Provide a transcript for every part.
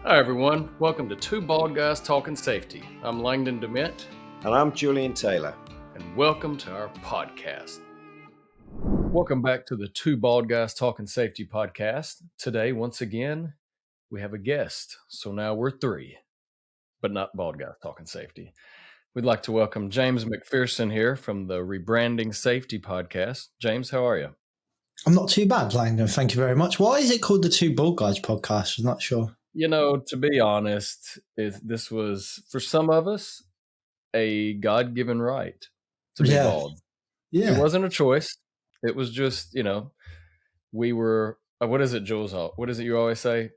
Hi everyone, welcome to Two Bald Guys Talking Safety. I'm Langdon and And I'm Julian Taylor. And welcome to our podcast. Welcome back to the Two Bald Guys Talking Safety podcast. Today, once again, we have a guest. So now we're three, but not Bald Guys Talking Safety. We'd like to welcome James MacPherson here from the Rebranding Safety podcast. James, how are you? I'm not too bad, Langdon. Thank you very much. Why is it called the Two Bald Guys podcast? I'm not sure. You know, to be honest, this was, for some of us, a God-given right to be bald. Yeah. It wasn't a choice. It was just, we were, what is it, Jules? What is it you always say?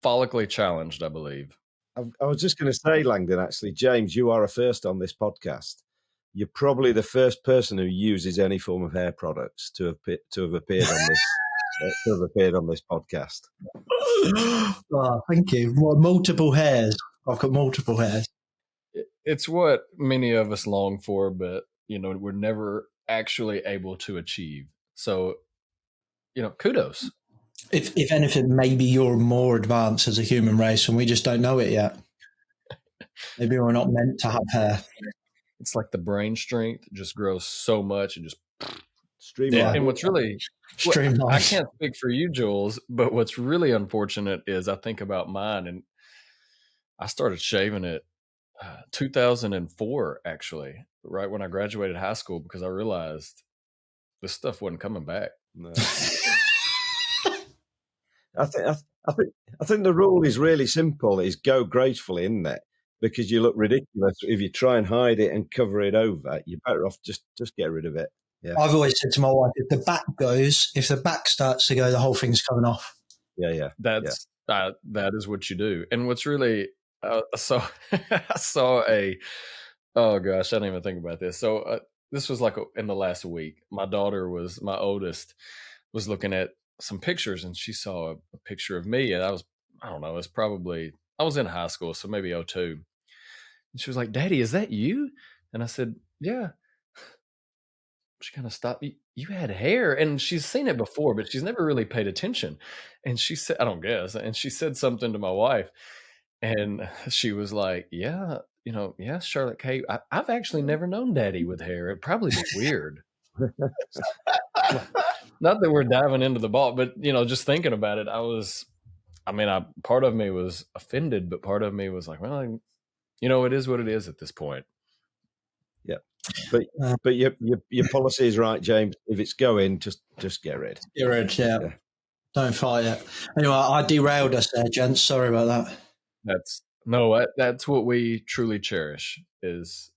Follically challenged, I believe. I was just going to say, Langdon, actually, James, you are a first on this podcast. You're probably the first person who uses any form of hair products to have appeared on this. To have appeared on this podcast. Oh, thank you. Multiple hairs. I've got multiple hairs. It's what many of us long for, but we're never actually able to achieve. So, kudos. If anything, maybe you're more advanced as a human race, and we just don't know it yet. Maybe we're not meant to have hair. It's like the brain strength just grows so much and just. Streamline. And what's really, I can't speak for you, Jules, but what's really unfortunate is I think about mine, and I started shaving it 2004, actually, right when I graduated high school, because I realized this stuff wasn't coming back. No. I think the rule is really simple: is go gracefully, isn't it? Because you look ridiculous if you try and hide it and cover it over. You're better off just get rid of it. Yeah. I've always said to my wife, if the back starts to go, the whole thing's coming off. Yeah. That is what you do. And what's really, I saw a, oh gosh, I didn't even think about this. So this was like in the last week. My oldest was looking at some pictures, and she saw a picture of me, and I was in high school, so maybe 2002. And she was like, "Daddy, is that you?" And I said, "Yeah." She kind of stopped. You had hair, and she's seen it before, but she's never really paid attention. And she said, I don't guess. And she said something to my wife, and she was like, yeah, Charlotte Kay, I've actually never known Daddy with hair. It'd probably be weird. Not that we're diving into the ball, but, just thinking about it, part of me was offended, but part of me was like, well, it is what it is at this point. Yeah. But your policy is right, James. If it's going, just get rid. Get rid, yeah. Don't fight it. Anyway, I derailed us there, gents. Sorry about that. That's what we truly cherish. That's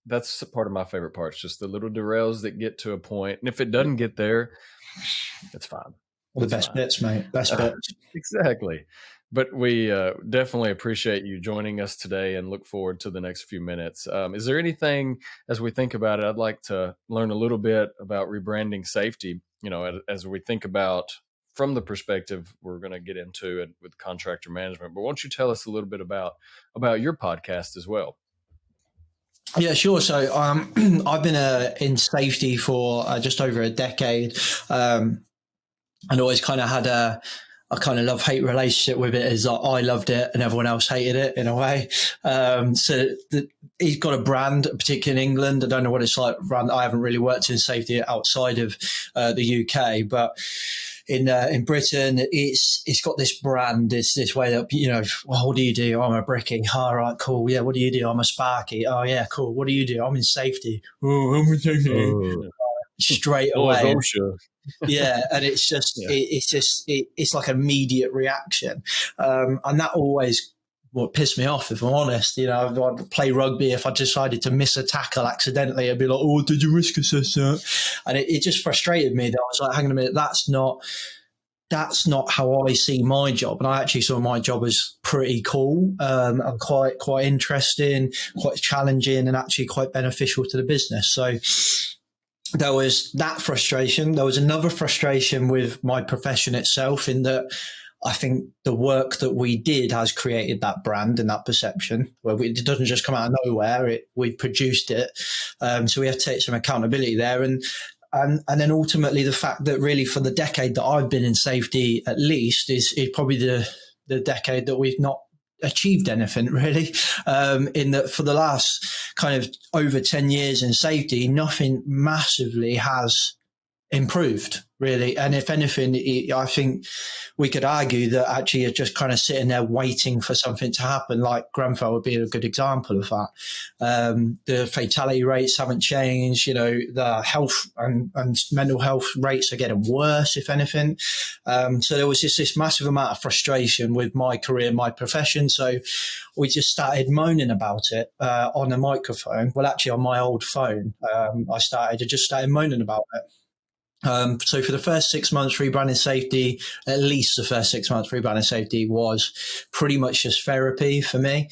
part of my favorite parts, just the little derails that get to a point. And if it doesn't get there, it's fine. The best bits, mate. Best bits. Exactly. But we definitely appreciate you joining us today and look forward to the next few minutes. Is there anything, as we think about it, I'd like to learn a little bit about rebranding safety, as we think about from the perspective we're going to get into it with contractor management. But why don't you tell us a little bit about your podcast as well? Yeah, sure. So I've been in safety for just over a decade, and always kind of had a kind of love-hate relationship with it. Is I loved it and everyone else hated it in a way. He's got a brand, particularly in England. I don't know what it's like. I haven't really worked in safety outside of the UK, but in Britain, it's got this brand. It's this way that, well, what do you do? Oh, I'm a brickie. All right, cool. Yeah, what do you do? I'm a sparky. Oh, yeah, cool. What do you do? I'm in safety. Oh, I'm in safety. Straight away. Yeah, and it's just it's like immediate reaction, and that always pissed me off, if I'm honest. I'd play rugby. If I decided to miss a tackle accidentally, I'd be like, "Oh, did you risk assess that?" And it just frustrated me that I was like, "Hang on a minute, that's not how I see my job." And I actually saw my job as pretty cool, and quite interesting, quite challenging, and actually quite beneficial to the business. So there was that frustration. There was another frustration with my profession itself, in that I think the work that we did has created that brand and that perception, where it doesn't just come out of nowhere. We've produced it. So we have to take some accountability there. And then ultimately the fact that really for the decade that I've been in safety, at least, is probably the decade that we've not achieved anything really. In that, for the last kind of over 10 years in safety, nothing massively has improved really. And if anything, I think we could argue that actually you're just kind of sitting there waiting for something to happen. Like Grenfell would be a good example of that. The fatality rates haven't changed. The health and mental health rates are getting worse, if anything. So there was just this massive amount of frustration with my career, my profession. So we just started moaning about it on a microphone. Well, actually on my old phone, I just started moaning about it. So for the first 6 months, Rebranding Safety, at least the first 6 months, Rebranding Safety was pretty much just therapy for me.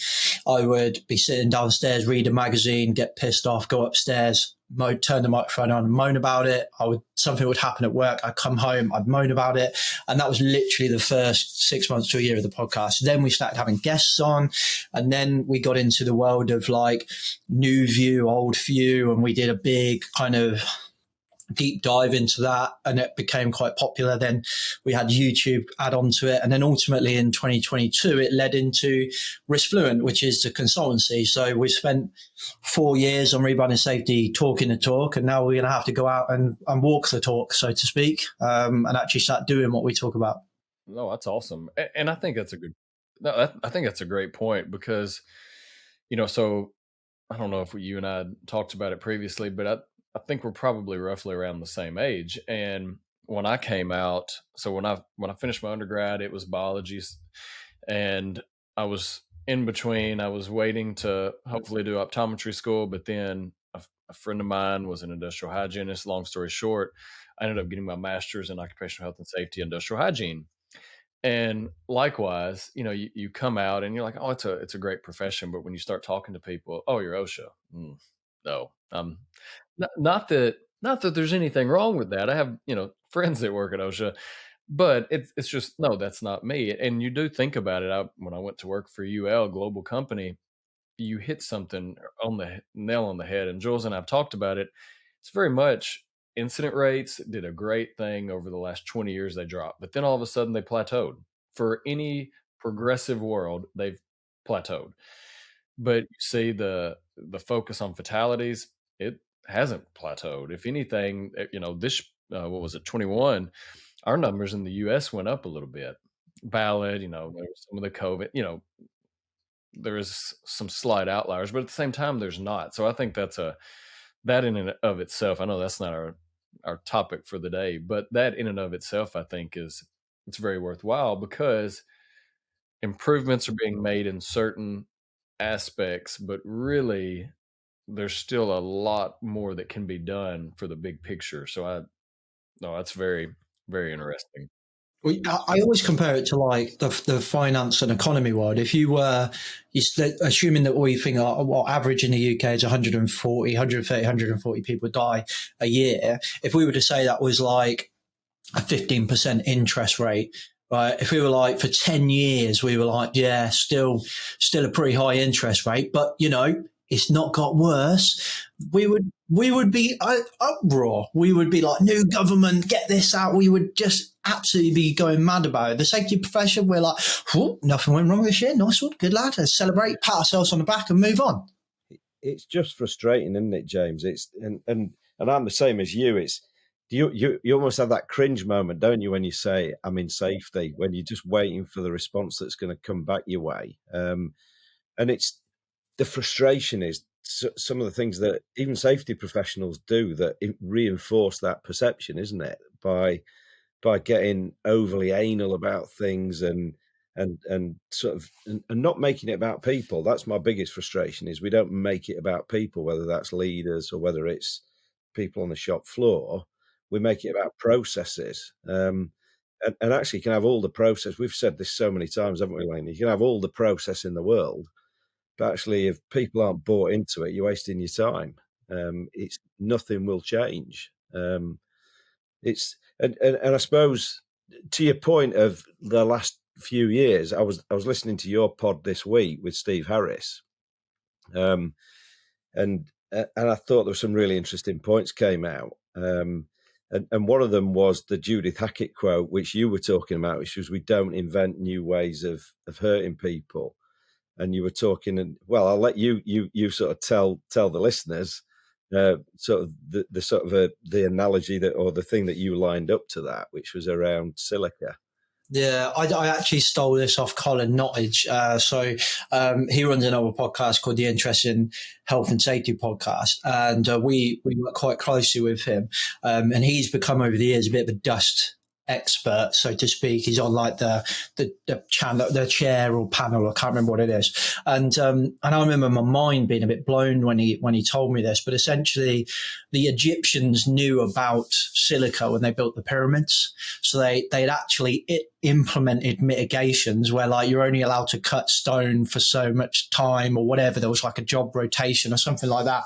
I would be sitting downstairs, read a magazine, get pissed off, go upstairs, turn the microphone on and moan about it. Something would happen at work. I'd come home, I'd moan about it. And that was literally the first 6 months to a year of the podcast. Then we started having guests on, and then we got into the world of like new view, old view, and we did a big kind of deep dive into that, and it became quite popular. Then we had YouTube add on to it, and then ultimately in 2022 it led into Risk Fluent, which is the consultancy. So we spent 4 years on Rebranding Safety talking the talk, and now we're going to have to go out and walk the talk, so to speak, and actually start doing what we talk about. No, that's awesome. And I think that's I think that's a great point, because so I don't know if you and I talked about it previously, but I think we're probably roughly around the same age. And when I came out, so when I finished my undergrad, it was biology, and I was in between. I was waiting to hopefully do optometry school, but then a friend of mine was an industrial hygienist. Long story short, I ended up getting my master's in occupational health and safety, industrial hygiene. And likewise, you come out and you're like, oh, it's a great profession. But when you start talking to people, oh, you're OSHA. No, not that there's anything wrong with that. I have, friends that work at OSHA, but it's just, no, that's not me. And you do think about it. When I went to work for UL, global company, you hit something on the nail on the head. And Jules and I've talked about it. It's very much incident rates did a great thing over the last 20 years. They dropped, but then all of a sudden they plateaued. For any progressive world, they've plateaued. But you see the focus on fatalities, it hasn't plateaued. If anything, this what was it, 21? Our numbers in the U.S. went up a little bit. Valid, there was some of the COVID, there is some slight outliers, but at the same time, there's not. So I think that in and of itself, I know that's not our topic for the day, but that in and of itself, I think it's very worthwhile, because improvements are being made in certain aspects, but really there's still a lot more that can be done for the big picture. So that's very, very interesting. I always compare it to like the finance and economy world. If you were assuming that we think what average in the UK is 140, 130, 140 people die a year. If we were to say that was like a 15% interest rate, right? If we were like for 10 years, we were like, yeah, still a pretty high interest rate, but it's not got worse. We would be uproar. We would be like, new government, get this out. We would just absolutely be going mad about it. The safety profession, we're like, nothing went wrong this year. Nice one, good lad. Let's celebrate, pat ourselves on the back, and move on. It's just frustrating, isn't it, James? It's and I'm the same as you. It's you almost have that cringe moment, don't you, when you say I'm in safety, when you're just waiting for the response that's going to come back your way. And it's the frustration is some of the things that even safety professionals do that reinforce that perception, isn't it? By getting overly anal about things and sort of and not making it about people. That's my biggest frustration, is we don't make it about people, whether that's leaders or whether it's people on the shop floor. We make it about processes. And actually you can have all the process. We've said this so many times, haven't we, Lane? You can have all the process in the world, but actually if people aren't bought into it, you're wasting your time. It's nothing will change. It's and I suppose to your point of the last few years, I was listening to your pod this week with Steve Harris, and I thought there were some really interesting points came out. And one of them was the Judith Hackett quote, which you were talking about, which was, we don't invent new ways of hurting people. and you were talking, and well, I'll let you sort of tell the listeners sort of the analogy that, or the thing that you lined up to that, which was around silica. Yeah, I actually stole this off Colin Nottage. He runs another podcast called the Interesting Health and Safety Podcast, and we work quite closely with him. And he's become over the years a bit of a dust expert, so to speak. He's on like the channel, the chair or panel, I can't remember what it is. And I remember my mind being a bit blown when he told me this. But essentially, the Egyptians knew about silica when they built the pyramids, so they'd actually implemented mitigations where like you're only allowed to cut stone for so much time or whatever. There was like a job rotation or something like that.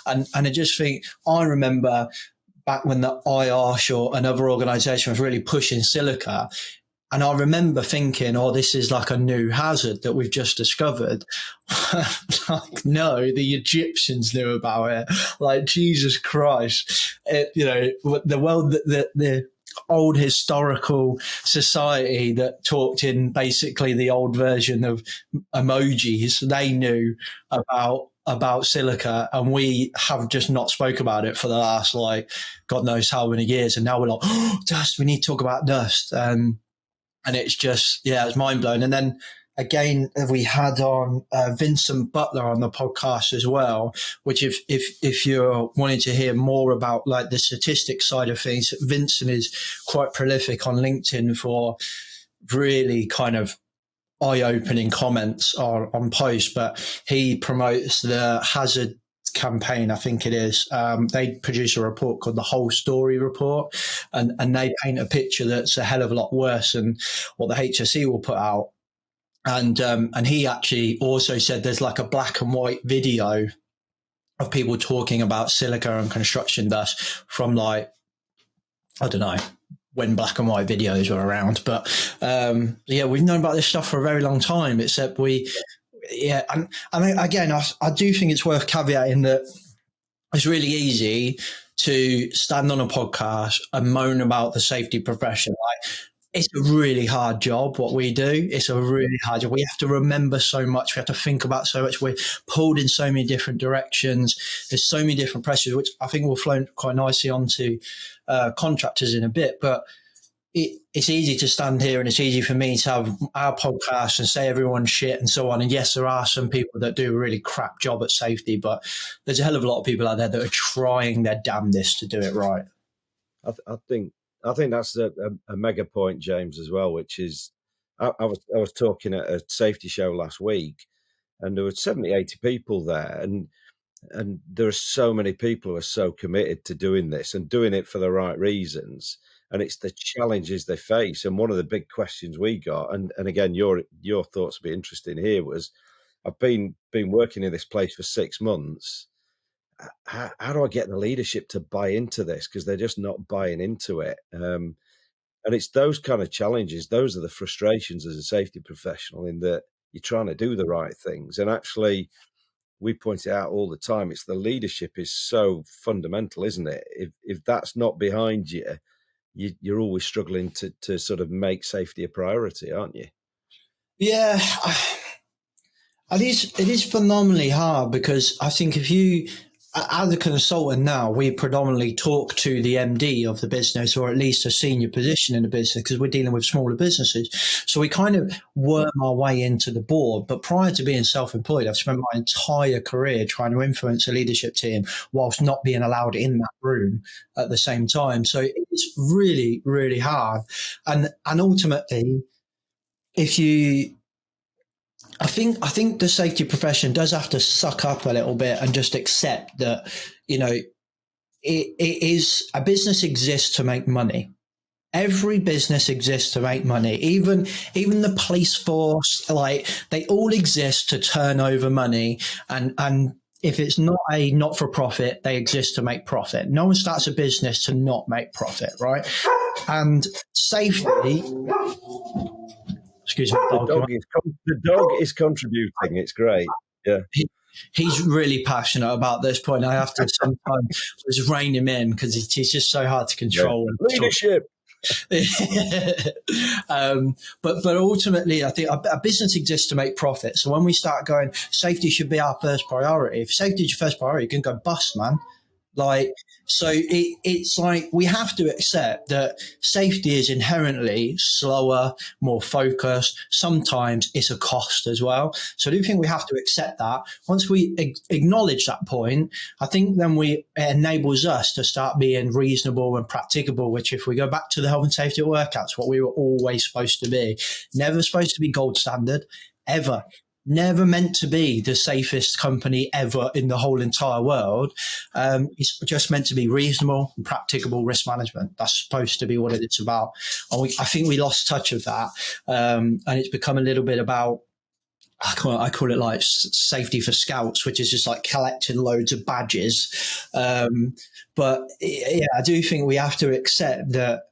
And I just think, I remember back when the IOSH or another organisation was really pushing silica. And I remember thinking, oh, this is like a new hazard that we've just discovered. Like, no, the Egyptians knew about it. Like, Jesus Christ. The world, the old historical society that talked in basically the old version of emojis, they knew about silica, and we have just not spoke about it for the last, like, God knows how many years. And now we're like, oh, dust, we need to talk about dust. And it's just, yeah, it's mind blowing. And then again, we had on Vincent Butler on the podcast as well, which if you're wanting to hear more about like the statistics side of things, Vincent is quite prolific on LinkedIn for really kind of eye-opening comments on posts, but he promotes the hazard campaign, I think it is. They produce a report called the Whole Story Report, and they paint a picture that's a hell of a lot worse than what the HSE will put out. And he actually also said there's like a black and white video of people talking about silica and construction dust from, like, I don't know when black and white videos were around, but we've known about this stuff for a very long time, except and I mean, again, I do think it's worth caveating that it's really easy to stand on a podcast and moan about the safety profession. Like, it's a really hard job, what we do. It's a really hard job. We have to remember so much. We have to think about so much. We're pulled in so many different directions. There's so many different pressures, which I think will flow quite nicely onto contractors in a bit. But it's easy to stand here, and it's easy for me to have our podcast and say everyone's shit and so on. And yes, there are some people that do a really crap job at safety, but there's a hell of a lot of people out there that are trying their damnedest to do it right. I think that's a mega point, James, as well, which is I was talking at a safety show last week, and there were 70, 80 people there, and there are so many people who are so committed to doing this and doing it for the right reasons. And it's the challenges they face. And one of the big questions we got, and again, your thoughts will be interesting here, was I've been working in this place for 6 months. How do I get the leadership to buy into this? Because they're just not buying into it. And it's those kind of challenges. Those are the frustrations as a safety professional, in that you're trying to do the right things. And actually, we point it out all the time. It's the leadership is so fundamental, isn't it? If that's not behind you, you're always struggling to sort of make safety a priority, aren't you? Yeah, it is phenomenally hard, because I think if you, as a consultant now, we predominantly talk to the MD of the business, or at least a senior position in the business, because we're dealing with smaller businesses. So we kind of worm our way into the board. But prior to being self-employed, I've spent my entire career trying to influence a leadership team whilst not being allowed in that room at the same time. So it's really, really hard. And ultimately, I think the safety profession does have to suck up a little bit and just accept that, it is, a business exists to make money. Every business exists to make money. Even the police force, like, they all exist to turn over money. And if it's not a not-for-profit, they exist to make profit. No one starts a business to not make profit, right? And safety... Excuse me. The dog is contributing. It's great. Yeah. He's really passionate about this point. I have to sometimes just rein him in, because he's just so hard to control. Yeah. Leadership. But ultimately, I think a business exists to make profit. So when we start going, safety should be our first priority. If safety is your first priority, you can go bust, man. Like, so it's like we have to accept that safety is inherently slower, more focused. Sometimes it's a cost as well. So I do think we have to accept that. Once we acknowledge that point, I think then it enables us to start being reasonable and practicable, which if we go back to the health and safety at work, that's what we were always supposed to be. Never supposed to be gold standard, ever. Never meant to be the safest company ever in the whole entire world. It's just meant to be reasonable and practicable risk management. That's supposed to be what it's about. And I think we lost touch of that. And it's become a little bit about, I call it like safety for scouts, which is just like collecting loads of badges. But yeah, I do think we have to accept that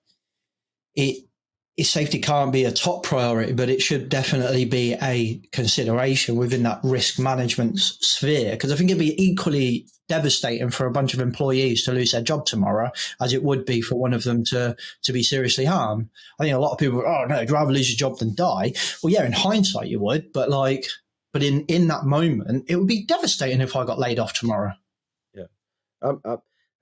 safety can't be a top priority, but it should definitely be a consideration within that risk management sphere. Because I think it'd be equally devastating for a bunch of employees to lose their job tomorrow as it would be for one of them to be seriously harmed. I think a lot of people, oh no, I'd rather lose your job than die. Well, yeah, in hindsight you would, but in that moment, it would be devastating if I got laid off tomorrow. Yeah.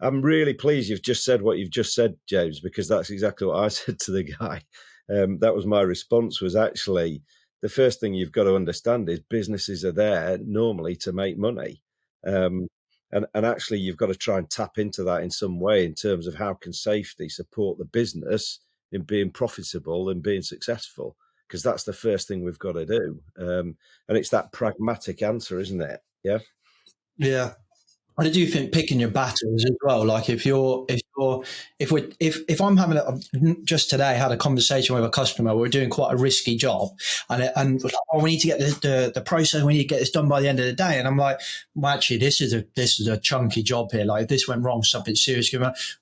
I'm really pleased you've just said what you've just said, James, because that's exactly what I said to the guy. That was my response, was actually the first thing you've got to understand is businesses are there normally to make money. And actually you've got to try and tap into that in some way in terms of how can safety support the business in being profitable and being successful, because that's the first thing we've got to do. And it's that pragmatic answer, isn't it? Yeah. Yeah. I do think picking your battles as well. Like if I'm having just today had a conversation with a customer, we're doing quite a risky job, and we need to get the process, we need to get this done by the end of the day. And I'm like, well, actually, this is a chunky job here. Like if this went wrong, something serious,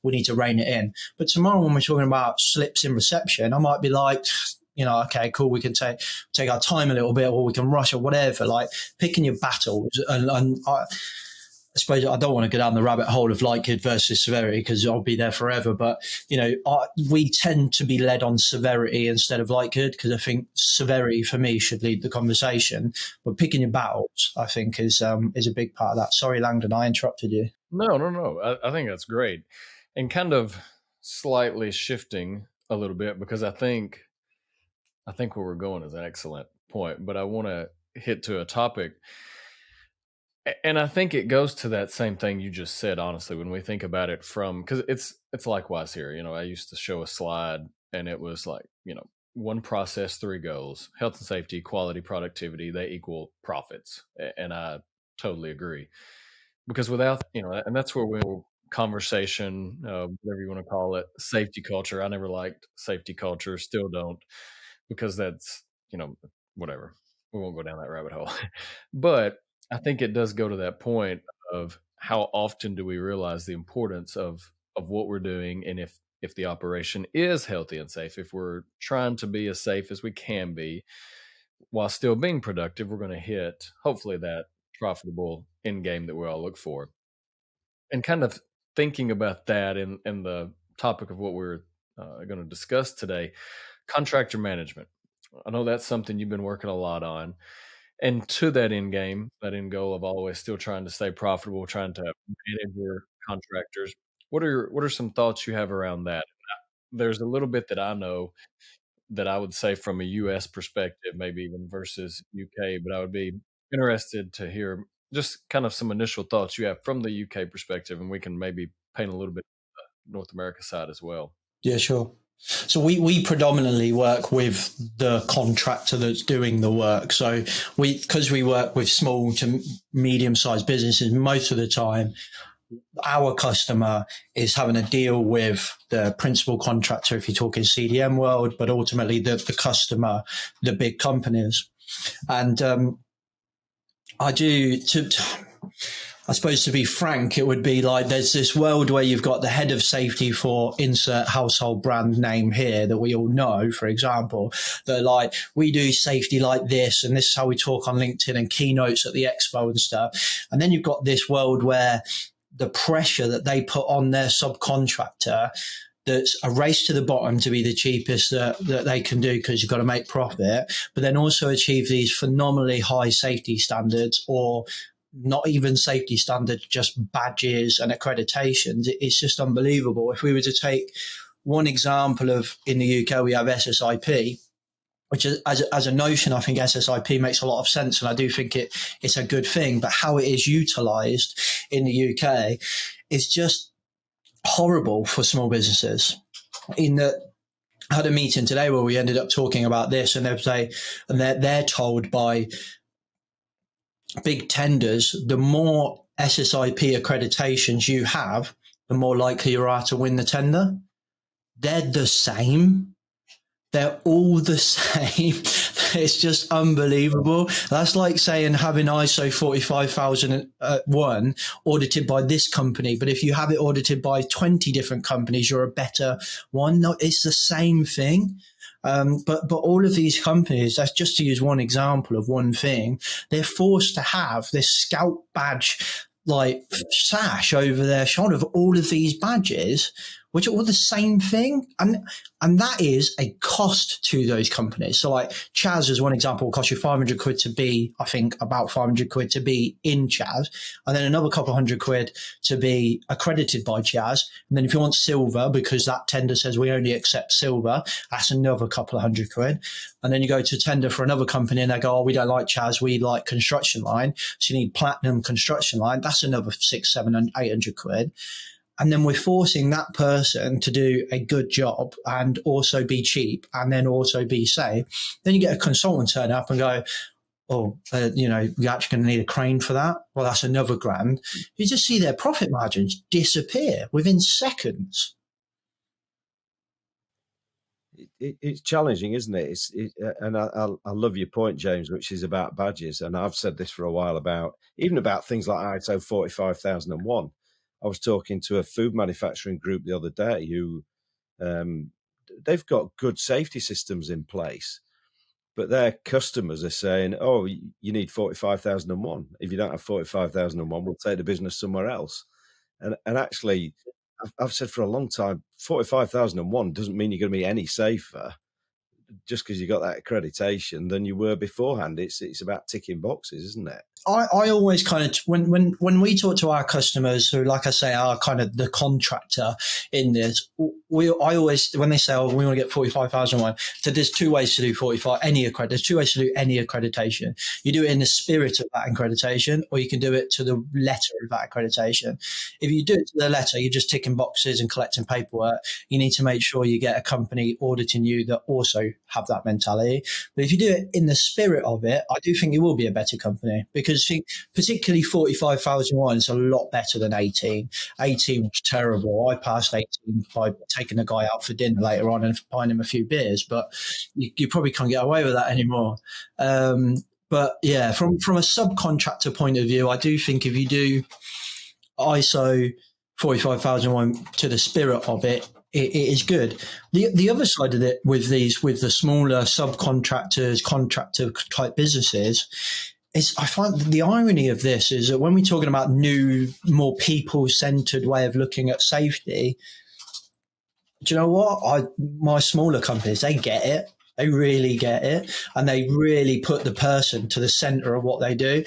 we need to rein it in. But tomorrow when we're talking about slips in reception, I might be like, okay, cool, we can take our time a little bit, or we can rush or whatever. Like picking your battles, and I suppose I don't want to go down the rabbit hole of likelihood versus severity because I'll be there forever. But, we tend to be led on severity instead of likelihood because I think severity for me should lead the conversation. But picking your battles, I think, is a big part of that. Sorry, Langdon, I interrupted you. No. I think that's great. And kind of slightly shifting a little bit because I think where we're going is an excellent point, but I want to hit to a topic. And I think it goes to that same thing you just said, honestly, when we think about it because it's likewise here. I used to show a slide and it was like, one process, three goals: health and safety, quality, productivity, they equal profits. And I totally agree because without, and that's where conversation, whatever you want to call it, safety culture. I never liked safety culture, still don't, because that's, whatever. We won't go down that rabbit hole. But I think it does go to that point of how often do we realize the importance of what we're doing, and if the operation is healthy and safe, if we're trying to be as safe as we can be while still being productive, we're going to hit hopefully that profitable end game that we all look for. And kind of thinking about that in the topic of what we're going to discuss today, contractor management. I know that's something you've been working a lot on. And to that end game, that end goal of always still trying to stay profitable, trying to manage your contractors, what are some thoughts you have around that? There's a little bit that I know that I would say from a U.S. perspective, maybe even versus UK, but I would be interested to hear just kind of some initial thoughts you have from the UK perspective, and we can maybe paint a little bit of the North America side as well. Yeah, sure. So we predominantly work with the contractor that's doing the work. So because we work with small to medium-sized businesses, most of the time, our customer is having to deal with the principal contractor, if you're talking CDM world, but ultimately the customer, the big companies. And I suppose to be frank, it would be like there's this world where you've got the head of safety for insert household brand name here that we all know, for example, that like we do safety like this, and this is how we talk on LinkedIn and keynotes at the expo and stuff. And then you've got this world where the pressure that they put on their subcontractor, that's a race to the bottom to be the cheapest that they can do because you've got to make profit, but then also achieve these phenomenally high safety standards, or not even safety standards, just badges and accreditations. It's just unbelievable. If we were to take one example of, in the UK, we have SSIP, which is, as a notion, I think SSIP makes a lot of sense, and I do think it's a good thing. But how it is utilised in the UK is just horrible for small businesses. In that, I had a meeting today where we ended up talking about this, and they're told by big tenders, the more SSIP accreditations you have, the more likely you are to win the tender. They're the same. They're all the same. It's just unbelievable. That's like saying having ISO 45001 audited by this company, but if you have it audited by 20 different companies, you're a better one. No, it's the same thing. But all of these companies, that's just to use one example of one thing, they're forced to have this scout badge like sash over their shoulder of all of these badges, which are all the same thing. And that is a cost to those companies. So like Chaz, as one example, will cost you 500 quid to be, I think about 500 quid to be in Chaz, and then another couple hundred quid to be accredited by Chaz. And then if you want silver, because that tender says we only accept silver, that's another couple of hundred quid. And then you go to tender for another company and they go, oh, we don't like Chaz, we like construction line. So you need platinum construction line. That's another 600, 700, 800 quid. And then we're forcing that person to do a good job and also be cheap and then also be safe. Then you get a consultant turn up and go, oh, we're actually going to need a crane for that. Well, that's another grand. You just see their profit margins disappear within seconds. It's challenging, isn't it? And I love your point, James, which is about badges. And I've said this for a while about things like ISO 45001. I was talking to a food manufacturing group the other day who they've got good safety systems in place, but their customers are saying, oh, you need 45,001. If you don't have 45,001, we'll take the business somewhere else. And actually, I've said for a long time, 45,001 doesn't mean you're going to be any safer just because you got that accreditation than you were beforehand. It's about ticking boxes, isn't it? I always kind of, when we talk to our customers who, like I say, are kind of the contractor in this, I always, when they say, oh, we want to get 45,001, so there's two ways to do 45, there's two ways to do any accreditation. You do it in the spirit of that accreditation, or you can do it to the letter of that accreditation. If you do it to the letter, you're just ticking boxes and collecting paperwork. You need to make sure you get a company auditing you that also have that mentality. But if you do it in the spirit of it, I do think it will be a better company, because particularly 45,001 is a lot better than 18. 18 was terrible. I passed 18 by taking a guy out for dinner later on and buying him a few beers, but you probably can't get away with that anymore. But yeah, from a subcontractor point of view, I do think if you do ISO 45,001 to the spirit of it, it is good. The other side of it with the smaller subcontractors, contractor type businesses, is I find the irony of this is that when we're talking about new, more people-centered way of looking at safety, do you know what? My smaller companies, they get it. They really get it, and they really put the person to the center of what they do.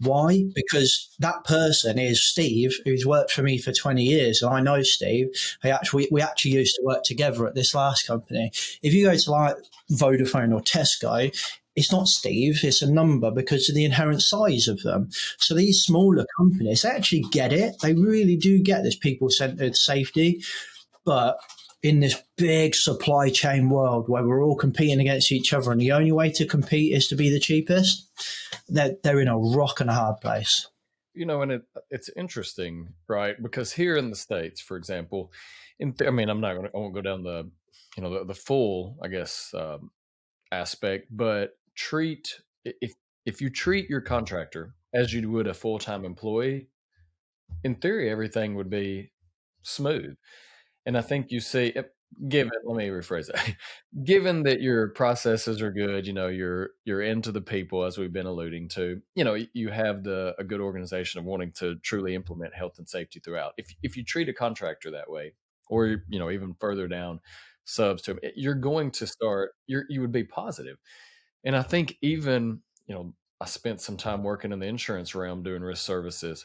Why? Because that person is Steve, who's worked for me for 20 years, and I know Steve. We actually used to work together at this last company. If you go to like Vodafone or Tesco, it's not Steve, it's a number because of the inherent size of them. So these smaller companies, they actually get it. They really do get this people-centered safety. But in this big supply chain world where we're all competing against each other and the only way to compete is to be the cheapest, they're in a rock and a hard place. And it's interesting, right? Because here in the States, for example, I won't go down the full, I guess, aspect, but if you treat your contractor as you would a full-time employee, in theory, everything would be smooth. And I think you see, let me rephrase that. Given that your processes are good, you're into the people, as we've been alluding to, you have a good organization of wanting to truly implement health and safety throughout. If you treat a contractor that way, or even further down subs to them, you're going to start. You would be positive, and I think even I spent some time working in the insurance realm doing risk services.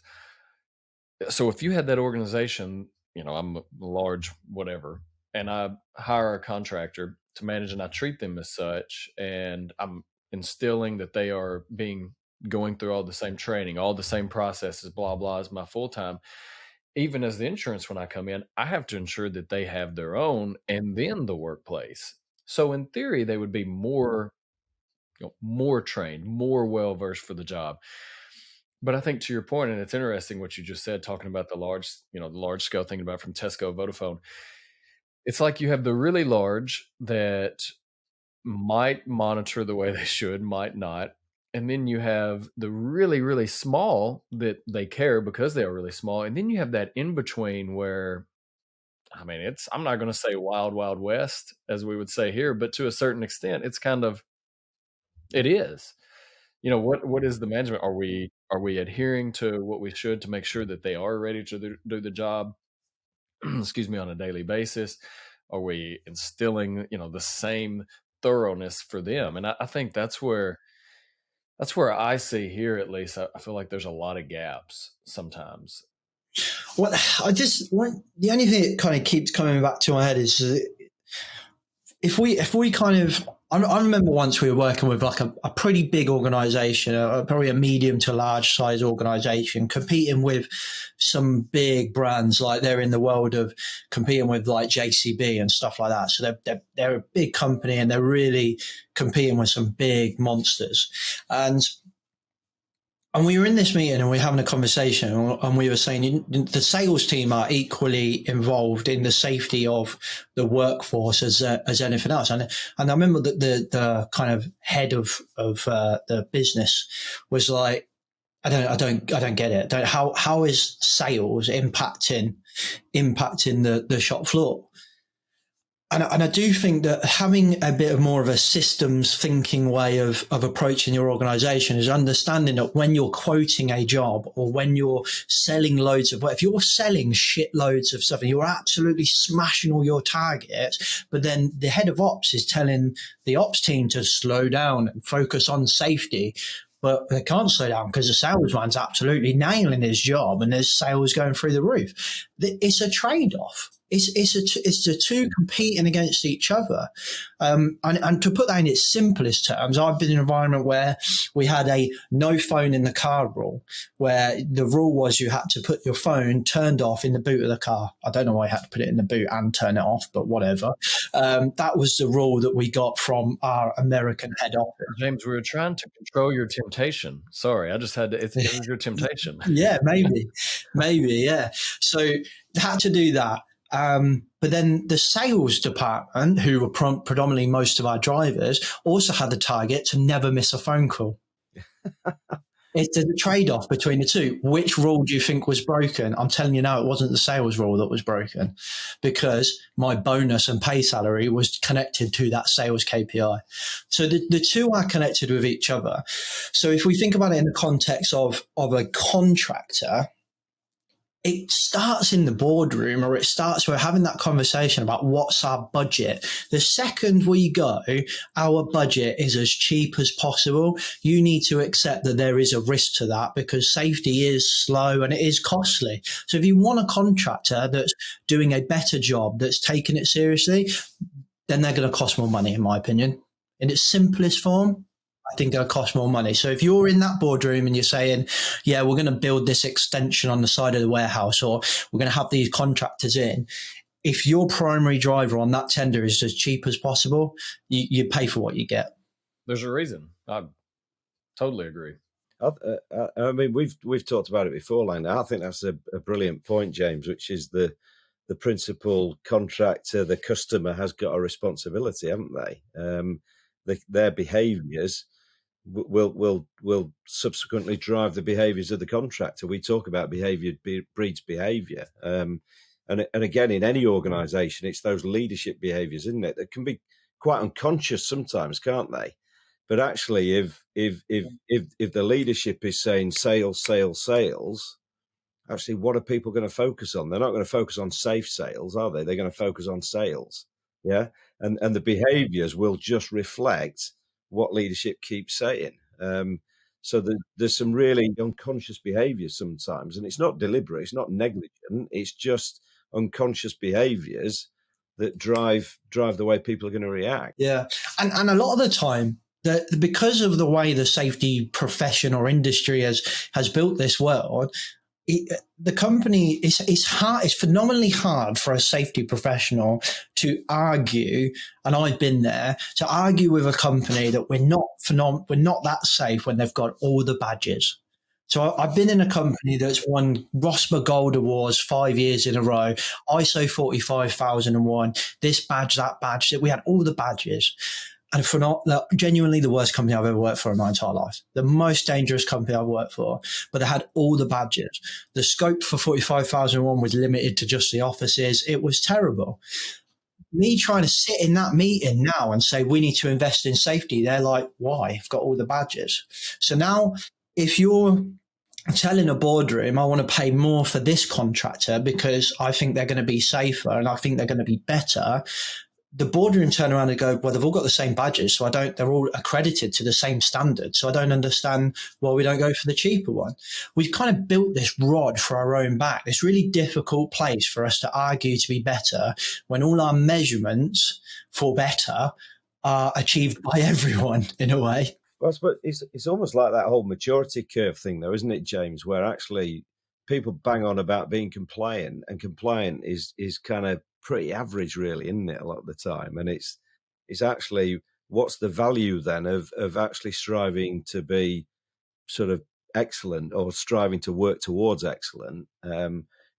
So if you had that organization, I'm a large whatever, and I hire a contractor to manage, and I treat them as such, and I'm instilling that they are going through all the same training, all the same processes, blah blah, as my full time. Even as the insurance, when I come in, I have to ensure that they have their own, and then the workplace. So in theory, they would be more trained, more well versed for the job. But I think, to your point, and it's interesting what you just said, talking about the large scale, thinking about from Tesco, Vodafone. It's like you have the really large that might monitor the way they should, might not. And then you have the really, really small that they care because they are really small. And then you have that in between where, I mean, I'm not going to say wild, wild west, as we would say here, but to a certain extent, it is. What is the management? Are we adhering to what we should to make sure that they are ready to do the job, excuse me, on a daily basis? Are we instilling the same thoroughness for them? And I think that's where I see here, at least, I feel like there's a lot of gaps sometimes. Well, the only thing that kind of keeps coming back to my head is if we kind of, I remember once we were working with like a pretty big organization, probably a medium to large size organization, competing with some big brands, like they're in the world of competing with like JCB and stuff like that. So they're a big company and they're really competing with some big monsters. And we were in this meeting and we were having a conversation and we were saying the sales team are equally involved in the safety of the workforce as anything else. And I remember that the kind of head of the business was like, I don't get it. How is sales impacting the shop floor? And I do think that having a bit of more of a systems thinking way of approaching your organization is understanding that when you're quoting a job or when you're selling loads of, if you're selling shitloads of stuff and you're absolutely smashing all your targets, but then the head of ops is telling the ops team to slow down and focus on safety, but they can't slow down because the salesman's absolutely nailing his job and there's sales going through the roof. It's a trade-off. It's the two competing against each other. And to put that in its simplest terms, I've been in an environment where we had a no phone in the car rule, where the rule was you had to put your phone turned off in the boot of the car. I don't know why I had to put it in the boot and turn it off, but whatever. That was the rule that we got from our American head office. James, we were trying to control your temptation. Sorry, I just had to. It was your temptation. Yeah, maybe, yeah. So had to do that. But then the sales department, who were predominantly most of our drivers, also had the target to never miss a phone call. It's a trade-off between the two. Which rule do you think was broken? I'm telling you now, it wasn't the sales rule that was broken, because my bonus and pay salary was connected to that sales KPI. So the two are connected with each other. So if we think about it in the context of a contractor, it starts in the boardroom, or it starts with having that conversation about what's our budget. The second we go, our budget is as cheap as possible. You need to accept that there is a risk to that, because safety is slow and it is costly. So if you want a contractor that's doing a better job, that's taking it seriously, then they're going to cost more money, in my opinion. In its simplest form, I think it'll cost more money. So if you're in that boardroom and you're saying, yeah, we're going to build this extension on the side of the warehouse, or we're going to have these contractors in, if your primary driver on that tender is as cheap as possible, you pay for what you get. There's a reason. I totally agree. I mean, we've talked about it before, Langdon. I think that's a brilliant point, James, which is the principal contractor, the customer has got a responsibility, haven't they? Their behaviours will subsequently drive the behaviours of the contractor. We talk about behaviour breeds behaviour, and again, in any organisation, it's those leadership behaviours, isn't it, that can be quite unconscious sometimes, can't they? But actually, if the leadership is saying sales, sales, sales, actually, what are people going to focus on? They're not going to focus on safe sales, are they? They're going to focus on sales. Yeah. And the behaviors will just reflect what leadership keeps saying. So there's some really unconscious behaviors sometimes, and it's not deliberate, it's not negligent, it's just unconscious behaviors that drive the way people are going to react. Yeah. And a lot of the time, because of the way the safety profession or industry has built this world, the company it's hard. It's phenomenally hard for a safety professional to argue, and I've been there, to argue with a company that we're not that safe when they've got all the badges. So I've been in a company that's won ROSPA Gold Awards 5 years in a row, ISO 45001, this badge, that badge. We had all the badges. And for not genuinely the worst company I've ever worked for in my entire life, the most dangerous company I've worked for, but they had all the badges. The scope for 45,001 was limited to just the offices. It was terrible. Me trying to sit in that meeting now and say, we need to invest in safety. They're like, why? I've got all the badges. So now if you're telling a boardroom, I want to pay more for this contractor because I think they're going to be safer and I think they're going to be better, the boardroom turn around and go, well, they've all got the same badges, so they're all accredited to the same standard. So I don't understand why we don't go for the cheaper one. We've kind of built this rod for our own back, this really difficult place for us to argue to be better when all our measurements for better are achieved by everyone in a way. Well, but it's almost like that whole maturity curve thing, though, isn't it, James? Where actually people bang on about being compliant, and compliant is kind of pretty average, really, isn't it? A lot of the time, and it's actually what's the value then of actually striving to be sort of excellent or striving to work towards excellent.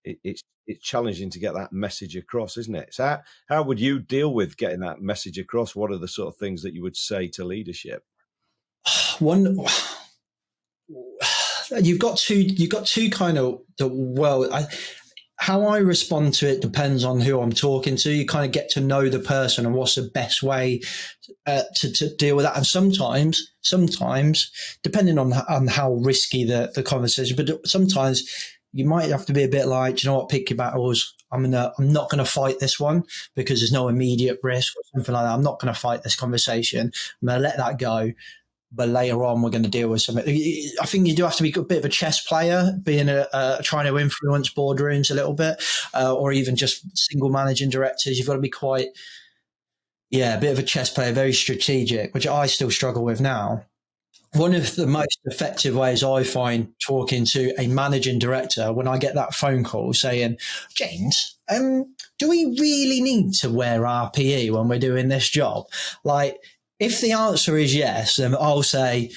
It's challenging to get that message across, isn't it? So how would you deal with getting that message across? What are the sort of things that you would say to leadership? You've got two kind of how I respond to it depends on who I'm talking to. You kind of get to know the person and what's the best way to deal with that. And sometimes, depending on how risky the conversation, but sometimes you might have to be a bit like, you know what, pick your battles. I'm not going to fight this one because there's no immediate risk or something like that. I'm not going to fight this conversation. I'm going to let that go. But later on, we're going to deal with something. I think you do have to be a bit of a chess player, being trying to influence boardrooms a little bit, or even just single managing directors. You've got to be a bit of a chess player, very strategic, which I still struggle with now. One of the most effective ways I find talking to a managing director when I get that phone call saying, James, do we really need to wear RPE when we're doing this job? Like, if the answer is yes, then I'll say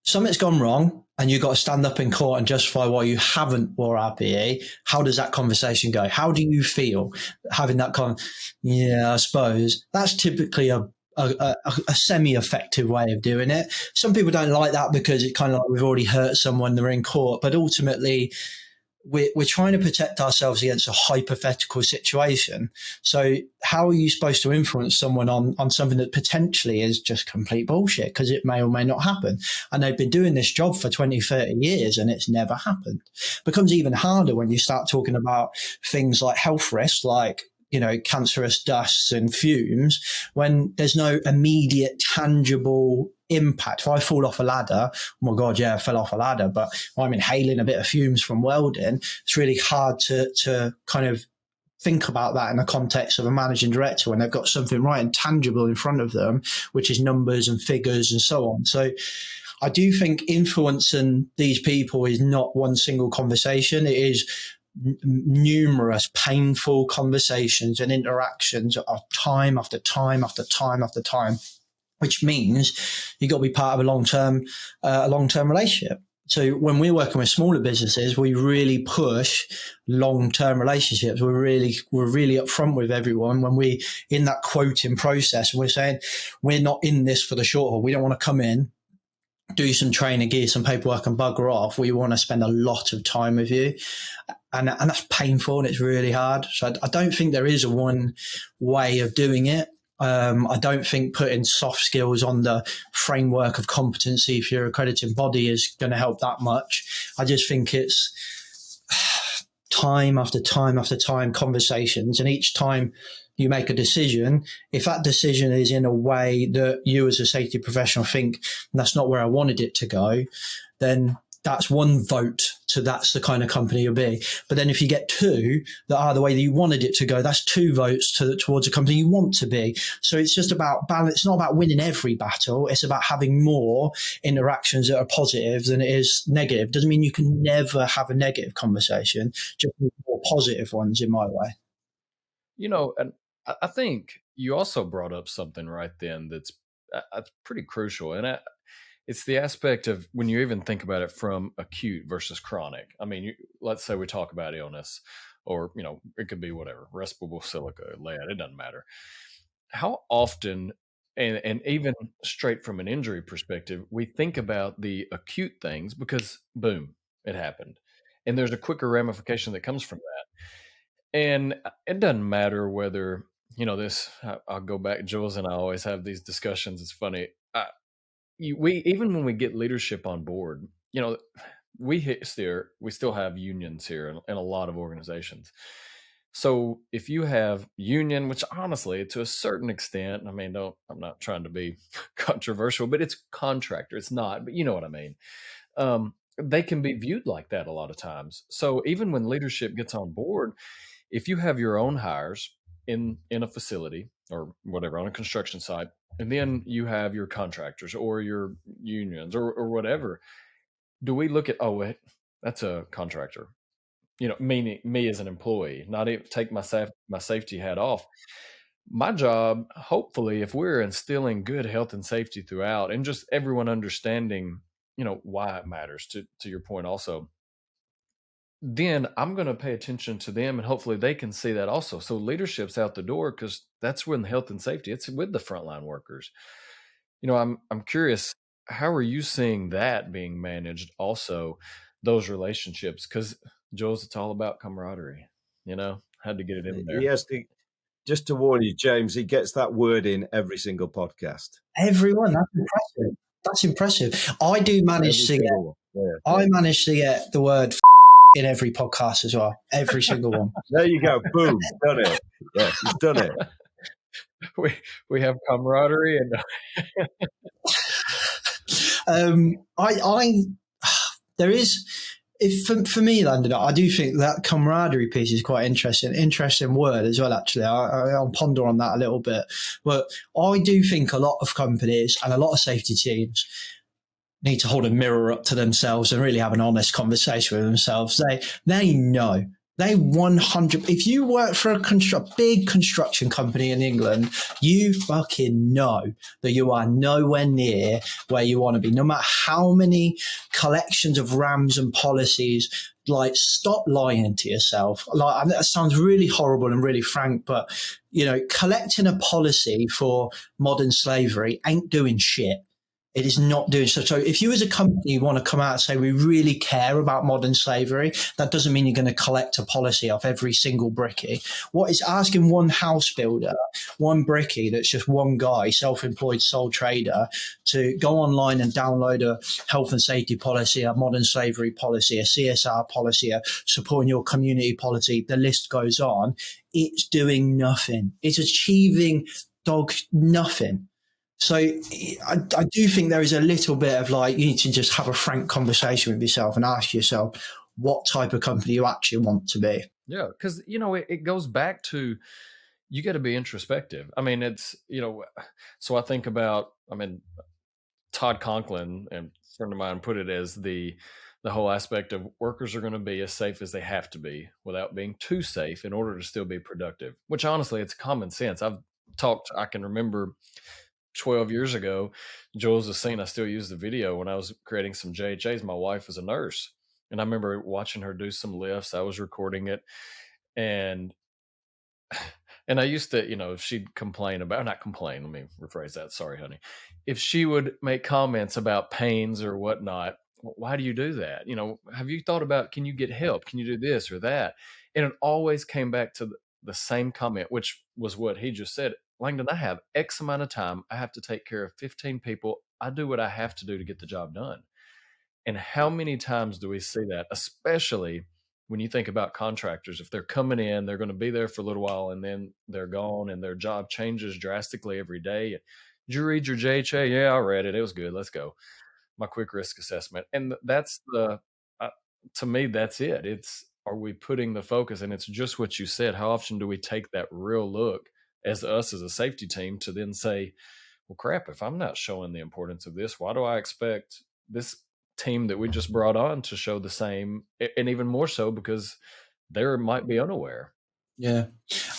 something's gone wrong and you've got to stand up in court and justify why you haven't wore RPE. How does that conversation go? How do you feel having that I suppose that's typically a semi-effective way of doing it. Some people don't like that because it's kind of like we've already hurt someone, they're in court, but ultimately we're trying to protect ourselves against a hypothetical situation. So how are you supposed to influence someone on something that potentially is just complete bullshit because it may or may not happen? And they've been doing this job for 20, 30 years and it's never happened. It becomes even harder when you start talking about things like health risks, like, cancerous dusts and fumes, when there's no immediate tangible impact. If I fall off a ladder, oh my God, yeah, I fell off a ladder, but I'm inhaling a bit of fumes from welding. It's really hard to kind of think about that in the context of a managing director when they've got something right and tangible in front of them, which is numbers and figures and so on. So I do think influencing these people is not one single conversation. It is numerous painful conversations and interactions of time after time after time after time, which means you've got to be part of a long-term relationship. So when we're working with smaller businesses, we really push long-term relationships. We're really upfront with everyone when we in that quoting process. We're saying we're not in this for the short haul. We don't want to come in, do some training, gear some paperwork and bugger off. We want to spend a lot of time with you. And that's painful and it's really hard. So I don't think there is a one way of doing it. I don't think putting soft skills on the framework of competency for your accrediting body is going to help that much. I just think it's time after time after time conversations, and each time you make a decision, if that decision is in a way that you as a safety professional think that's not where I wanted it to go, then that's one vote to that's the kind of company you'll be. But then if you get two that are the way that you wanted it to go, that's two votes towards a company you want to be. So it's just about balance. It's not about winning every battle. It's about having more interactions that are positive than it is negative. Doesn't mean you can never have a negative conversation, just more positive ones in my way. And I think you also brought up something right then that's pretty crucial. And it's the aspect of when you even think about it from acute versus chronic. I mean, let's say we talk about illness, or it could be whatever, respirable silica, lead, it doesn't matter. How often, and even straight from an injury perspective, we think about the acute things because boom, it happened, and there's a quicker ramification that comes from that. And it doesn't matter whether I'll go back. Jules and I always have these discussions. It's funny. We even when we get leadership on board, we still have unions here in a lot of organizations. So if you have union, which honestly, to a certain extent, I mean, I'm not trying to be controversial, but it's contractor. It's not, but you know what I mean. They can be viewed like that a lot of times. So even when leadership gets on board, if you have your own hires in a facility or whatever on a construction site, and then you have your contractors or your unions or whatever, do we look at, oh wait, that's a contractor, meaning me as an employee, not even take my safety hat off. My job, hopefully, if we're instilling good health and safety throughout and just everyone understanding, why it matters, to your point also, then I'm going to pay attention to them and hopefully they can see that also. So leadership's out the door because that's when health and safety, it's with the frontline workers. I'm curious, how are you seeing that being managed also, those relationships? Because Joe's, it's all about camaraderie, had to get it in He there. has to, just to warn you, James, he gets that word in every single podcast. Everyone, that's impressive. That's impressive. I do manage to get, I manage to get the word in every podcast as well. Every single one. There you go. Boom. Done it. Yes, he's done it. We have camaraderie and there is, for me, Langdon, I do think that camaraderie piece is quite interesting word as well. Actually, I'll ponder on that a little bit. But I do think a lot of companies and a lot of safety teams need to hold a mirror up to themselves and really have an honest conversation with themselves. They know. They 100. If you work for a big construction company in England, you fucking know that you are nowhere near where you want to be. No matter how many collections of RAMs and policies, stop lying to yourself. That sounds really horrible and really frank, but collecting a policy for modern slavery ain't doing shit. It is not doing so. So if you as a company want to come out and say we really care about modern slavery, that doesn't mean you're going to collect a policy off every single brickie. What is asking one house builder, one brickie that's just one guy, self-employed sole trader, to go online and download a health and safety policy, a modern slavery policy, a CSR policy, a supporting your community policy, the list goes on. It's doing nothing. It's achieving nothing. So I do think there is a little bit of you need to just have a frank conversation with yourself and ask yourself what type of company you actually want to be. Yeah, because, it goes back to, you got to be introspective. I mean, it's, so I think about, Todd Conklin, and a friend of mine, put it as the whole aspect of workers are going to be as safe as they have to be without being too safe in order to still be productive, which honestly, it's common sense. I can remember 12 years ago, Joel's the scene. I still use the video when I was creating some JHAs. My wife was a nurse, and I remember watching her do some lifts. I was recording it, and I used to, if she'd complain about, not complain, let me rephrase that. Sorry, honey. If she would make comments about pains or whatnot, why do you do that? Have you thought about, can you get help? Can you do this or that? And it always came back to the same comment, which was what he just said. Langdon, I have X amount of time. I have to take care of 15 people. I do what I have to do to get the job done. And how many times do we see that, especially when you think about contractors, if they're coming in, they're going to be there for a little while and then they're gone and their job changes drastically every day. Did you read your JHA? Yeah, I read it. It was good. Let's go. My quick risk assessment. And that's to me, that's it. It's, are we putting the focus? And it's just what you said. How often do we take that real look as us as a safety team to then say, well, crap, if I'm not showing the importance of this, why do I expect this team that we just brought on to show the same, and even more so because they might be unaware. Yeah.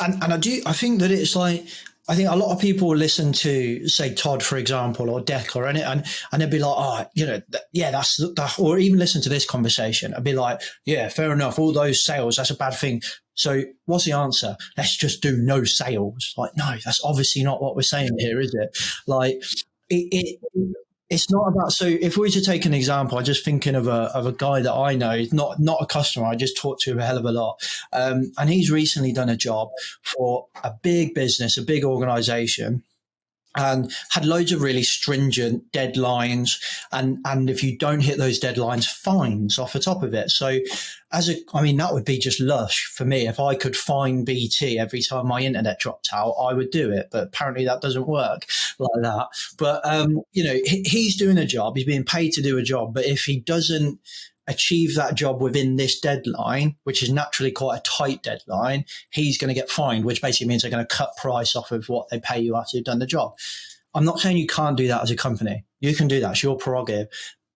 And I think that it's like, I think a lot of people listen to, say, Todd, for example, or Declan, and they'd be like, oh, that's that, or even listen to this conversation. I'd be like, yeah, fair enough. All those sales, that's a bad thing. So what's the answer? Let's just do no sales. Like, no, that's obviously not what we're saying here, is it? Like, it's not about. So if we were to take an example, I'm just thinking of a guy that I know, not a customer. I just talked to him a hell of a lot, and he's recently done a job for a big business, a big organization, and had loads of really stringent deadlines. And if you don't hit those deadlines, fines off the top of it. So that would be just lush for me. If I could fine BT every time my internet dropped out, I would do it. But apparently that doesn't work like that. But, he's doing a job. He's being paid to do a job. But if he doesn't achieve that job within this deadline, which is naturally quite a tight deadline, he's going to get fined, which basically means they're going to cut price off of what they pay you after you've done the job. I'm not saying you can't do that as a company. You can do that. It's your prerogative.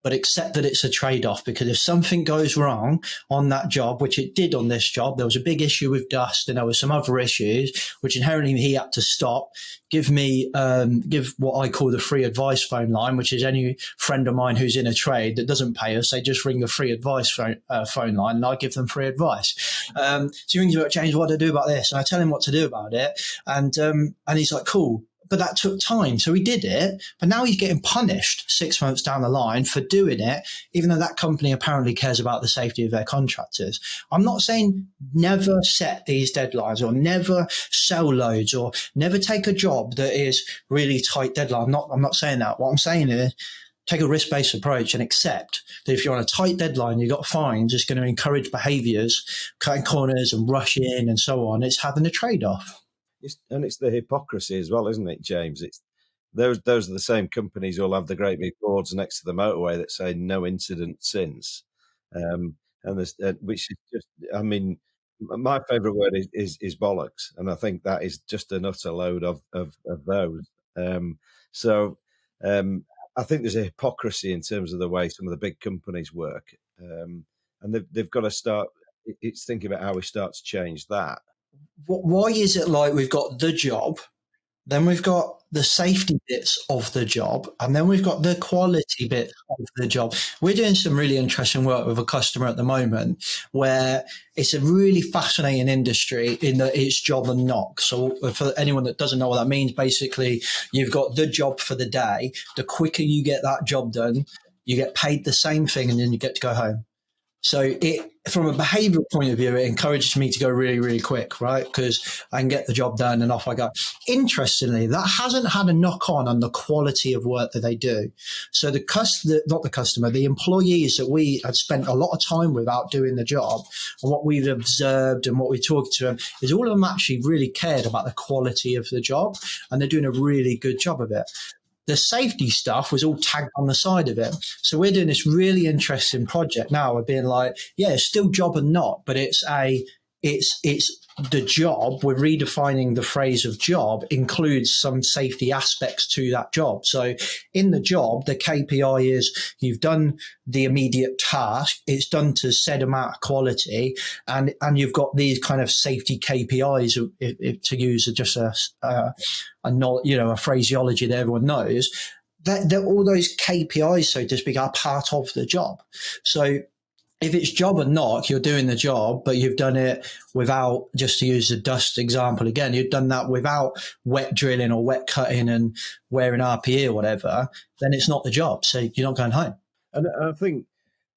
But accept that it's a trade-off, because if something goes wrong on that job, which it did on this job, there was a big issue with dust and there were some other issues, which inherently he had to stop. Give what I call the free advice phone line, which is any friend of mine who's in a trade that doesn't pay us, they just ring the free advice phone line, and I give them free advice. So he rings me up, James, what do I do about this? And I tell him what to do about it. And he's like, cool. But that took time. So he did it, but now he's getting punished 6 months down the line for doing it, even though that company apparently cares about the safety of their contractors. I'm not saying never set these deadlines or never sell loads or never take a job that is really tight deadline. I'm not saying that. What I'm saying is take a risk-based approach and accept that if you're on a tight deadline, you've got fines, it's going to encourage behaviours, cutting corners and rushing and so on. It's having a trade-off. It's the hypocrisy as well, isn't it, James? It's those are the same companies who'll have the great big boards next to the motorway that say no incident since, and there's which is just, I mean, my favourite word is bollocks, and I think that is just an utter load of those. I think there's a hypocrisy in terms of the way some of the big companies work, and they've got to start. It's thinking about how we start to change that. Why is it like we've got the job, then we've got the safety bits of the job, and then we've got the quality bits of the job? We're doing some really interesting work with a customer at the moment where it's a really fascinating industry in that it's job and knock. So for anyone that doesn't know what that means, basically you've got the job for the day. The quicker you get that job done, you get paid the same thing, and then you get to go home. So from a behavioural point of view, it encourages me to go really, really quick, right? Because I can get the job done and off I go. Interestingly, that hasn't had a knock on the quality of work that they do. So the employees that we had spent a lot of time with out doing the job, and what we've observed and what we talked to them, is all of them actually really cared about the quality of the job, and they're doing a really good job of it. The safety stuff was all tagged on the side of it. So we're doing this really interesting project now. We're being like, yeah, it's still job and not, but it's the job. We're redefining the phrase of job includes some safety aspects to that job. So in the job, the KPI is you've done the immediate task. It's done to said amount of quality, and you've got these kind of safety KPIs, if to use just a phraseology that everyone knows. That all those KPIs, so to speak, are part of the job. So if it's job and knock, you're doing the job, but you've done it without, just to use the dust example again, you've done that without wet drilling or wet cutting and wearing RPE or whatever, then it's not the job. So you're not going home. And I think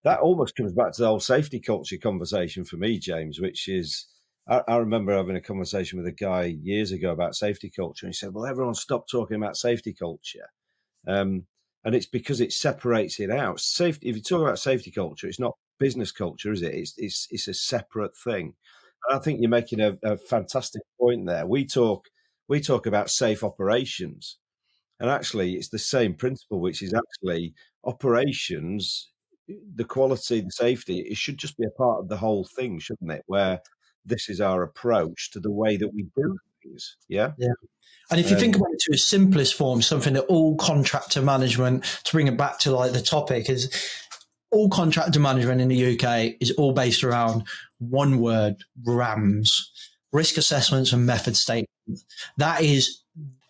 that almost comes back to the whole safety culture conversation for me, James, which is, I remember having a conversation with a guy years ago about safety culture, and he said, well, everyone stopped talking about safety culture. And it's because it separates it out. Safety. If you talk about safety culture, it's not business culture, is it? It's a separate thing. And I think you're making a fantastic point there. We talk about safe operations, and actually it's the same principle, which is actually operations, the quality, the safety, it should just be a part of the whole thing, shouldn't it? Where this is our approach to the way that we do things. Yeah. Yeah. And if you think about it to its simplest form, something that all contractor management, to bring it back to like the topic, is all contractor management in the UK is all based around one word: RAMs, risk assessments and method statements. That is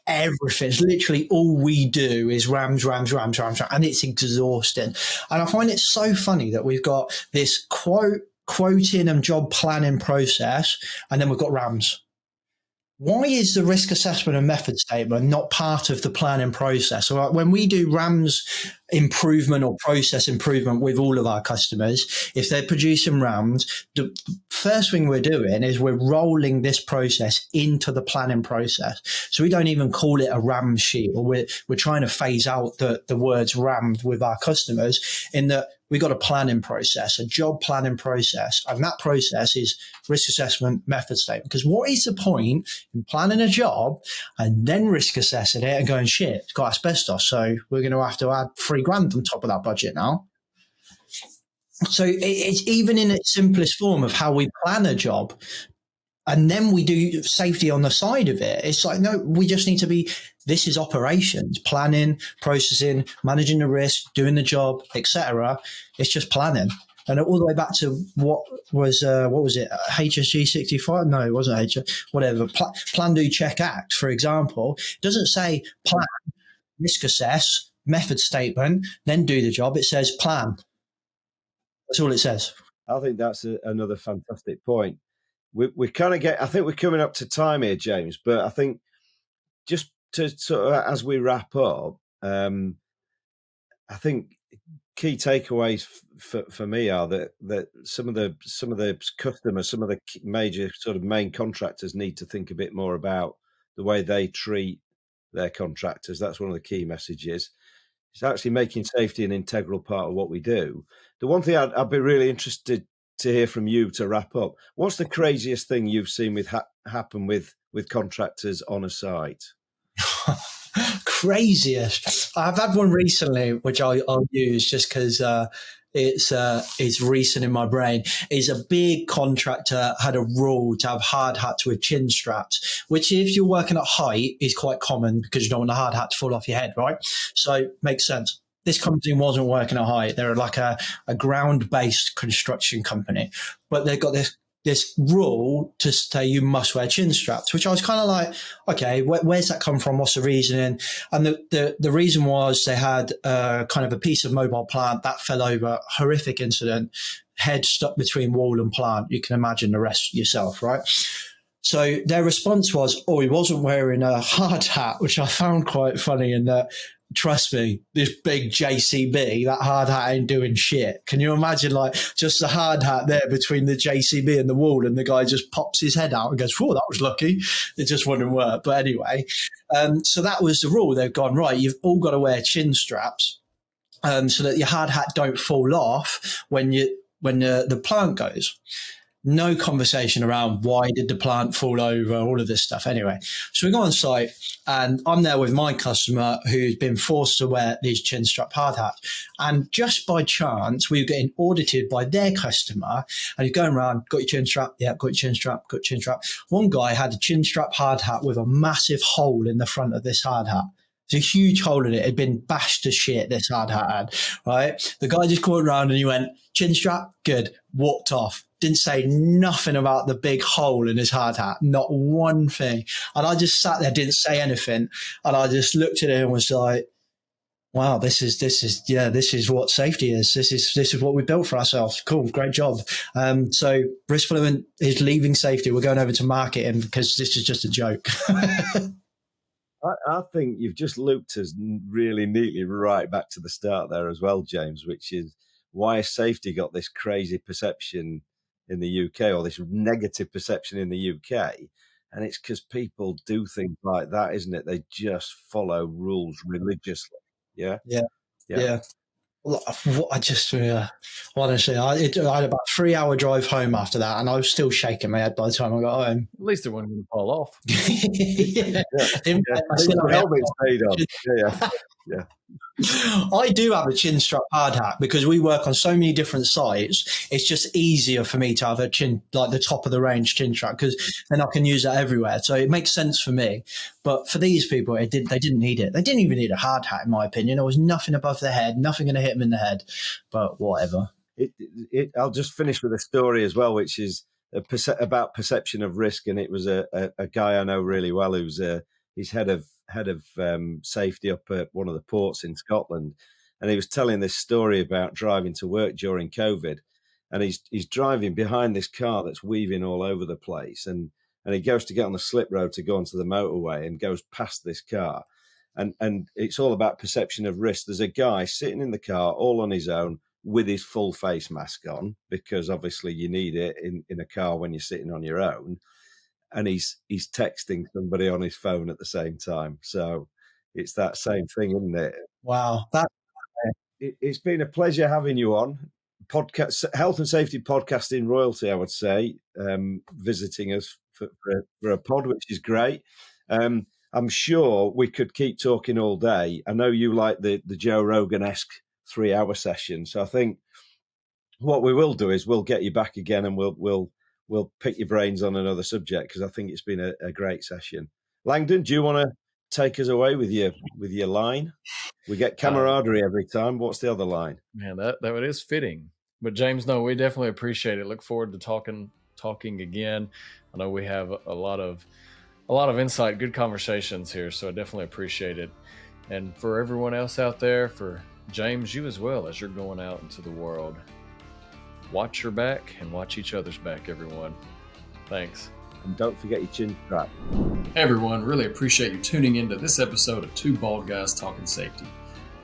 everything. It's literally all we do is RAMs, and it's exhausting. And I find it so funny that we've got this quoting and job planning process, and then we've got RAMs. Why is the risk assessment and method statement not part of the planning process? So when we do RAMs improvement or process improvement with all of our customers, if they're producing RAMs, the first thing we're doing is we're rolling this process into the planning process. So we don't even call it a RAM sheet, or we're trying to phase out the words RAMs with our customers, in that we got a planning process, a job planning process, and that process is risk assessment, method statement. Because what is the point in planning a job and then risk assessing it and going, shit, it's got asbestos, so we're going to have to add £3,000 on top of that budget now? So it's even in its simplest form of how we plan a job, and then we do safety on the side of it. It's like, no, we just need to be, this is operations, planning, processing, managing the risk, doing the job, etc. It's just planning. And all the way back to what was it? HSG 65? No, it wasn't HSG, whatever. Plan, do, check, act, for example. It doesn't say plan, risk assess, method statement, then do the job. It says plan. That's all it says. I think that's another fantastic point. We kind of I think we're coming up to time here, James, but I think just to sort of, as we wrap up, I think key takeaways for me are that some of the customers, some of the major sort of main contractors need to think a bit more about the way they treat their contractors. That's one of the key messages. It's actually making safety an integral part of what we do. The one thing I'd be really interested to hear from you to wrap up, what's the craziest thing you've seen happen with contractors on a site? Craziest. I've had one recently, which I'll use just because it's recent in my brain. Is a big contractor had a rule to have hard hats with chin straps, which if you're working at height is quite common because you don't want the hard hat to fall off your head, right? So makes sense. This company wasn't working at height. They're like a ground-based construction company, but they've got this rule to say you must wear chin straps, which I was kind of like, okay, where's that come from? What's the reasoning? And the reason was they had kind of a piece of mobile plant that fell over, horrific incident, head stuck between wall and plant. You can imagine the rest yourself, right? So their response was, oh, he wasn't wearing a hard hat, which I found quite funny in that, trust me, this big JCB, that hard hat ain't doing shit. Can you imagine like just the hard hat there between the JCB and the wall, and the guy just pops his head out and goes, oh, that was lucky. It just wouldn't work. But anyway, so that was the rule. They've gone, right, you've all got to wear chin straps so that your hard hat don't fall off when the plant goes. No conversation around why did the plant fall over, all of this stuff. Anyway, so we go on site and I'm there with my customer who's been forced to wear these chin strap hard hats. And just by chance, we were getting audited by their customer and he's going around, got your chin strap? Yeah, got your chin strap, got your chin strap. One guy had a chin strap hard hat with a massive hole in the front of this hard hat. There's a huge hole in it. It had been bashed to shit, this hard hat had, right? The guy just came around and he went, chin strap, good, walked off. Didn't say nothing about the big hole in his hard hat, not one thing. And I just sat there, didn't say anything. And I just looked at him and was like, wow, this is what safety is. This is what we built for ourselves. Cool. Great job. So Risk Fluent is leaving safety. We're going over to marketing because this is just a joke. I think you've just looped us really neatly right back to the start there as well, James, which is why has safety got this crazy perception in the UK, or this negative perception in the UK? And it's because people do things like that, isn't it? They just follow rules religiously. Yeah. Yeah. I just, honestly, I had about a 3-hour drive home after that, and I was still shaking my head by the time I got home. At least it wasn't going to fall off. Yeah. Yeah. The helmet stayed on. Yeah. I do have a chin strap hard hat because we work on so many different sites. It's just easier for me to have a chin, like the top of the range chin strap, because then I can use that everywhere. So it makes sense for me. But for these people, they didn't need it. They didn't even need a hard hat, in my opinion. There was nothing above their head, nothing going to hit them in the head. But whatever. I'll just finish with a story as well, which is about perception of risk. And it was a guy I know really well who's he's head of safety up at one of the ports in Scotland, and he was telling this story about driving to work during COVID, and he's driving behind this car that's weaving all over the place, and he goes to get on the slip road to go onto the motorway and goes past this car, and it's all about perception of risk. There's a guy sitting in the car all on his own with his full face mask on, because obviously you need it in a car when you're sitting on your own. And he's texting somebody on his phone at the same time. So it's that same thing, isn't it? Wow. It's been a pleasure having you on. Podcast, health and safety podcasting royalty, I would say, visiting us for a pod, which is great. I'm sure we could keep talking all day. I know you like the Joe Rogan-esque 3-hour session. So I think what we will do is we'll get you back again, and we'll pick your brains on another subject, because I think it's been a great session. Langdon, do you want to take us away with your line? We get camaraderie every time. What's the other line? Man, that is fitting. But James, no, we definitely appreciate it. Look forward to talking again. I know we have a lot of insight, good conversations here, so I definitely appreciate it. And for everyone else out there, for James, you as well, as you're going out into the world, watch your back and watch each other's back, everyone. Thanks. And don't forget your chin strap. Hey everyone, really appreciate you tuning into this episode of Two Bald Guys Talking Safety.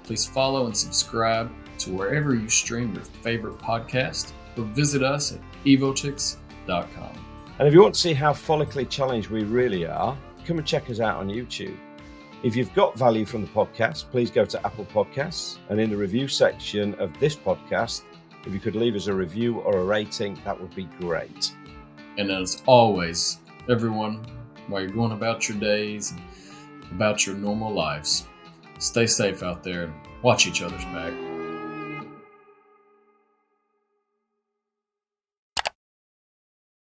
Please follow and subscribe to wherever you stream your favorite podcast, or visit us at evotix.com. And if you want to see how follically challenged we really are, come and check us out on YouTube. If you've got value from the podcast, please go to Apple Podcasts, and in the review section of this podcast, if you could leave us a review or a rating, that would be great. And as always, everyone, while you're going about your days and about your normal lives, stay safe out there and watch each other's back.